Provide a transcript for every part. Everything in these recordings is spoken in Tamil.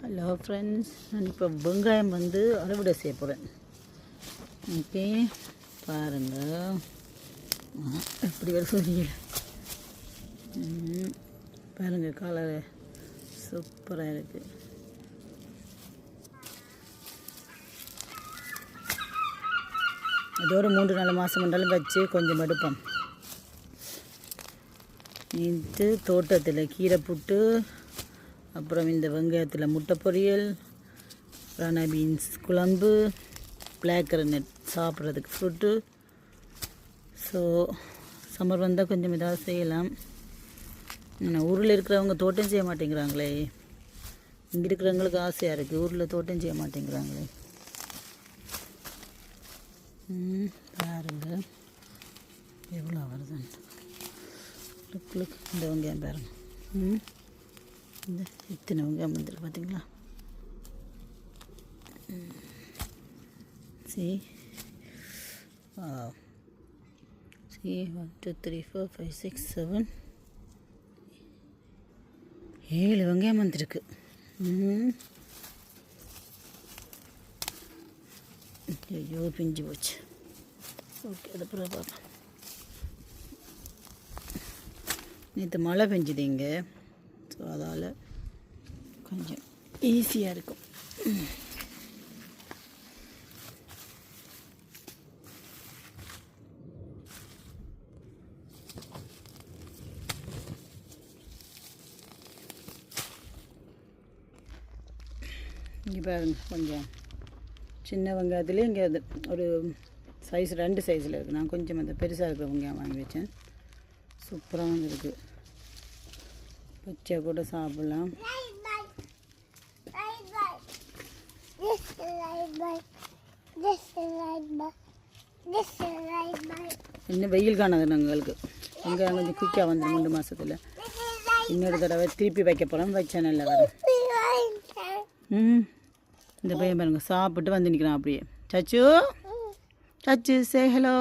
ஹலோ ஃப்ரெண்ட்ஸ், நான் இப்போ வெங்காயம் அறுவடை செய்ய போகிறேன். ஓகே, பாருங்கள் எப்படி வர சொல்லிங்க. பாருங்கள், கலர் சூப்பராக இருக்குது. அது ஒரு 3-4 மாதம் இருந்தாலும் வச்சு கொஞ்சம் எடுப்போம். இது தோட்டத்தில் கீரை புட்டு, அப்புறம் இந்த வெங்காயத்தில் முட்டை பொரியல், ராணா பீன்ஸ் குழம்பு, பிளாக் கரனட் சாப்பிட்றதுக்கு ஃப்ரூட்டு. ஸோ சம்மர் வந்தால் கொஞ்சம் ஏதாவது செய்யலாம். ஆனால் ஊரில் இருக்கிறவங்க தோட்டம் செய்ய மாட்டேங்கிறாங்களே. இங்கே இருக்கிறவங்களுக்கு ஆசையாக இருக்குது, ஊரில் தோட்டம் செய்ய மாட்டேங்கிறாங்களே. பாருங்க எவ்வளோ வருதுன்னு. இந்த வெங்காயம் பாருங்க, இந்த இத்தனை வெங்காயம் வந்துருக்கு பார்த்தீங்களா. சி 1 2 3 4 5 6 7 7 வெங்காயம் வந்துருக்கு. ஐயோ, பிஞ்சு போச்சு. ஓகே, அதுக்கப்புறம் பார்ப்போம். நேற்று மழை பெஞ்சுது இங்கே, ஸோ அதால் கொஞ்சம் ஈஸியாக இருக்கும். இங்கே பாருங்க, கொஞ்சம் சின்ன வெங்காயத்துலேயே இங்கே அது ஒரு சைஸ் 2 சைஸில் இருக்குது. நான் கொஞ்சம் அந்த பெருசாக இருக்கிற வெங்காயம் வாங்கி வச்சேன். சூப்பராக வந்துருக்கு. பச்சை கூட சாப்பிட்லாம். இன்னும் வெயில் காணாது எங்களுக்கு. வெங்காயம் கொஞ்சம் குயிக்காக வந்துடும் 2 மாதத்தில். இன்னொரு தடவை திருப்பி வைக்க போகிறோம். வச்சா நல்லா வரும். இந்த பையன் பாருங்க சாப்பிட்டு வந்து நிற்கிறான் அப்படியே. சச்சு சச்சு, சே ஹலோ.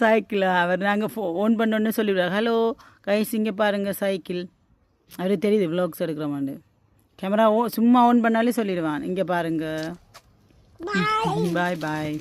சைக்கிளா? அவர் நாங்கள் ஓன் பண்ணோன்னு சொல்லிவிடுவார். ஹலோ கைஸ், இங்கே பாருங்கள் சைக்கிள். அவரே தெரியுது விலாக்ஸ் எடுக்கிறோமாண்டு. கேமரா சும்மா ஓன் பண்ணாலே சொல்லிடுவான். இங்கே பாருங்கள். பாய் பாய்.